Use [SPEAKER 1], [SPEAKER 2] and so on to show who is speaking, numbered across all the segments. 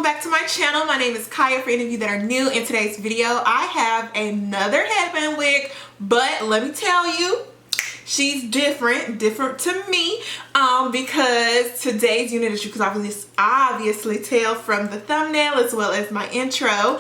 [SPEAKER 1] back to my channel. My name is Kaya. For any of you that are new, in today's video I have another headband wig, but let me tell you, she's different to me, because today's unit, as you can obviously tell from the thumbnail as well as my intro,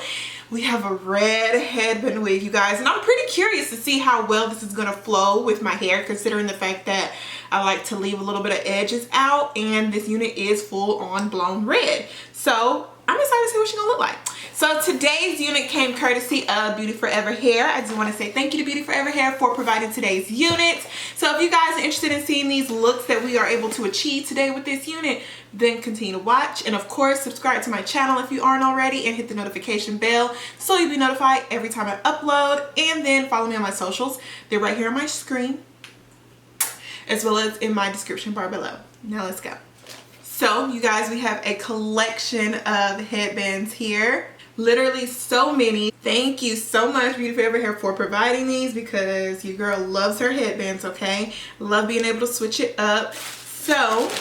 [SPEAKER 1] we have a red headband wig, you guys, and I'm pretty curious to see how well this is gonna flow with my hair, considering the fact that I like to leave a little bit of edges out, and this unit is full on blown red. So I'm excited to see what she's gonna look like. So today's unit came courtesy of Beauty Forever Hair. I just want to say thank you to Beauty Forever Hair for providing today's unit. So if you guys are interested in seeing these looks that we are able to achieve today with this unit, then continue to watch. And of course, subscribe to my channel if you aren't already, and hit the notification bell so you'll be notified every time I upload. And then follow me on my socials. They're right here on my screen, as well as in my description bar below. Now let's go. So you guys, we have a collection of headbands here. Literally so many. Thank you so much, Beauty Forever Hair, for providing these, because your girl loves her headbands, okay? Love being able to switch it up. So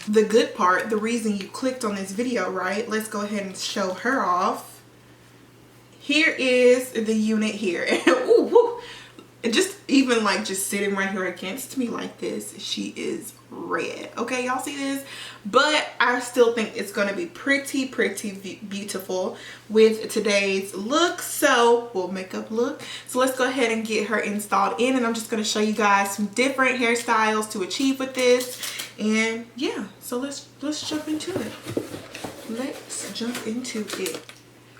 [SPEAKER 1] the good part, the reason you clicked on this video, right? Let's go ahead and show her off. Here is the unit here. Ooh, woo. Just even like just sitting right here against me like this, she is red. Okay, y'all see this? But I still think it's going to be pretty beautiful with today's look. So, well, makeup look. So let's go ahead and get her installed in, and I'm just going to show you guys some different hairstyles to achieve with this. And yeah, so let's jump into it. Let's jump into it.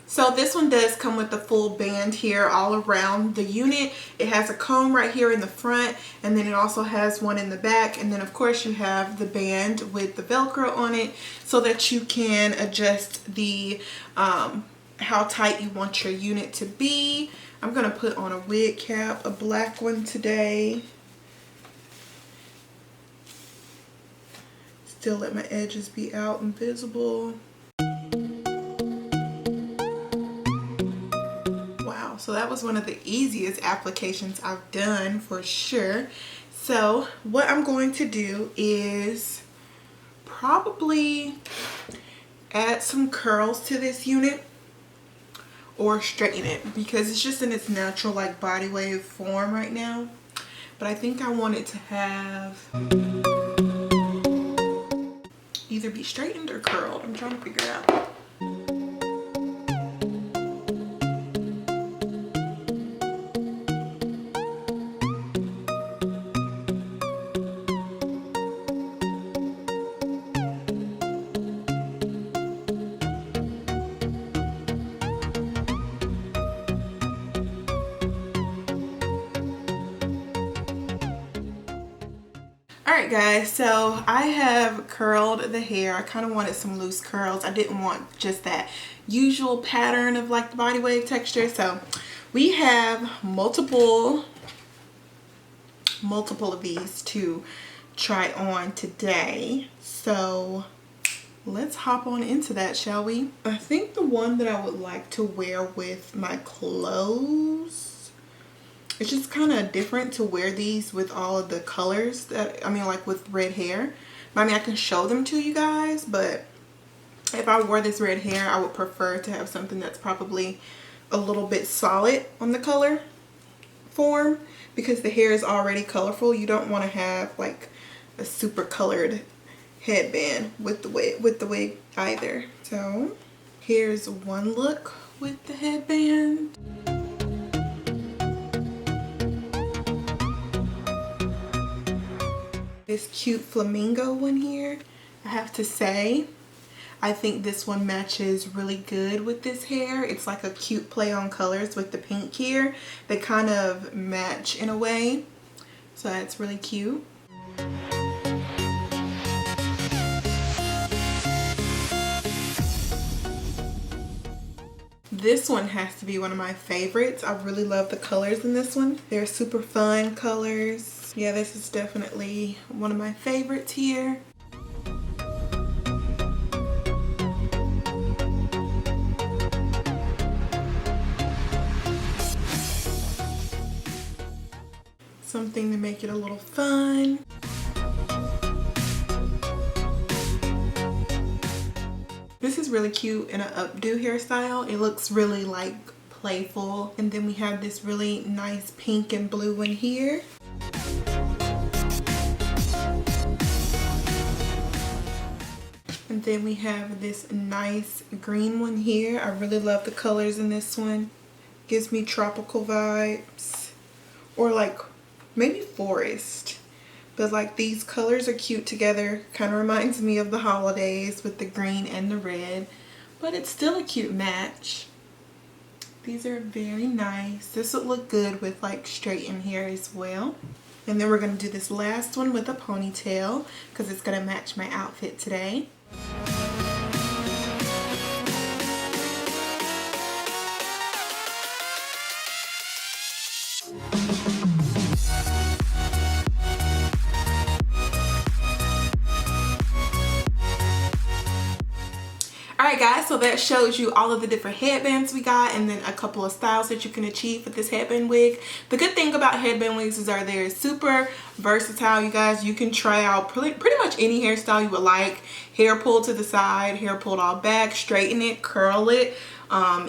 [SPEAKER 1] So this one does come with the full band here all around the unit. It has a comb right here in the front, and then it also has one in the back, and then of course you have the band with the Velcro on it so that you can adjust the how tight you want your unit to be. I'm gonna put on a wig cap, a black one today. Still let my edges be out and visible. So that was one of the easiest applications I've done for sure. So what I'm going to do is probably add some curls to this unit or straighten it, because it's just in its natural like body wave form right now. But I think I want it to have either be straightened or curled. I'm trying to figure it out. Alright guys, so I have curled the hair. I kind of wanted some loose curls. I didn't want just that usual pattern of like the body wave texture. So we have multiple of these to try on today. So let's hop on into that, shall we? I think the one that I would like to wear with my clothes, it's just kind of different to wear these with all of the colors that, I mean, like with red hair. I mean, I can show them to you guys, but if I wore this red hair, I would prefer to have something that's probably a little bit solid on the color form, because the hair is already colorful. You don't want to have like a super colored headband with the wig either. So here's one look with the headband. This cute flamingo one here, I have to say, I think this one matches really good with this hair. It's like a cute play on colors with the pink here. They kind of match in a way, so that's really cute. This one has to be one of my favorites. I really love the colors in this one. They're super fun colors. Yeah, this is definitely one of my favorites here. Something to make it a little fun. This is really cute in an updo hairstyle. It looks really like playful. And then we have this really nice pink and blue one here. And then we have this nice green one here. I really love the colors in this one. Gives me tropical vibes. Or like maybe forest. But like these colors are cute together. Kind of reminds me of the holidays with the green and the red. But it's still a cute match. These are very nice. This would look good with like straightened hair as well. And then we're going to do this last one with a ponytail because it's going to match my outfit today. Alright guys, so that shows you all of the different headbands we got and then a couple of styles that you can achieve with this headband wig. The good thing about headband wigs is they're super versatile, you guys. You can try out pretty much any hairstyle you would like. Hair pulled to the side, hair pulled all back, straighten it, curl it.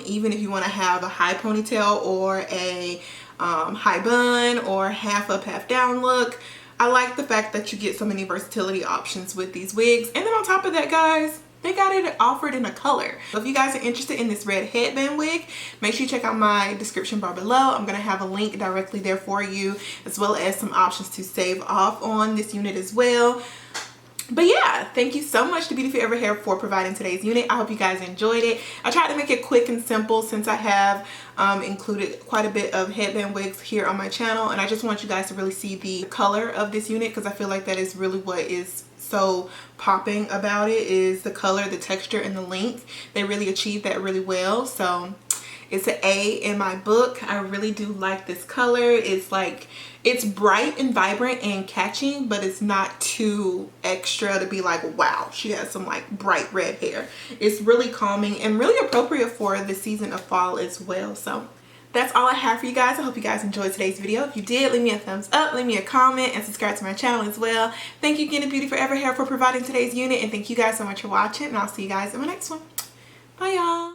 [SPEAKER 1] Even if you want to have a high ponytail or a high bun or half up, half down look. I like the fact that you get so many versatility options with these wigs. And then on top of that, guys, they got it offered in a color. So if you guys are interested in this red headband wig, make sure you check out my description bar below. I'm going to have a link directly there for you, as well as some options to save off on this unit as well. But yeah, thank you so much to BeautyForeverHair for providing today's unit. I hope you guys enjoyed it. I tried to make it quick and simple since I have included quite a bit of headband wigs here on my channel. And I just want you guys to really see the color of this unit because I feel like that is really what is so popping about it, is the color, the texture, and the length. They really achieved that really well. So it's an A in my book. I really do like this color. It's like, it's bright and vibrant and catching, but it's not too extra to be like, wow, she has some like bright red hair. It's really calming and really appropriate for the season of fall as well. So that's all I have for you guys. I hope you guys enjoyed today's video. If you did, leave me a thumbs up, leave me a comment, and subscribe to my channel as well. Thank you again to BeautyForeverHair for providing today's unit, and thank you guys so much for watching, and I'll see you guys in my next one. Bye, y'all.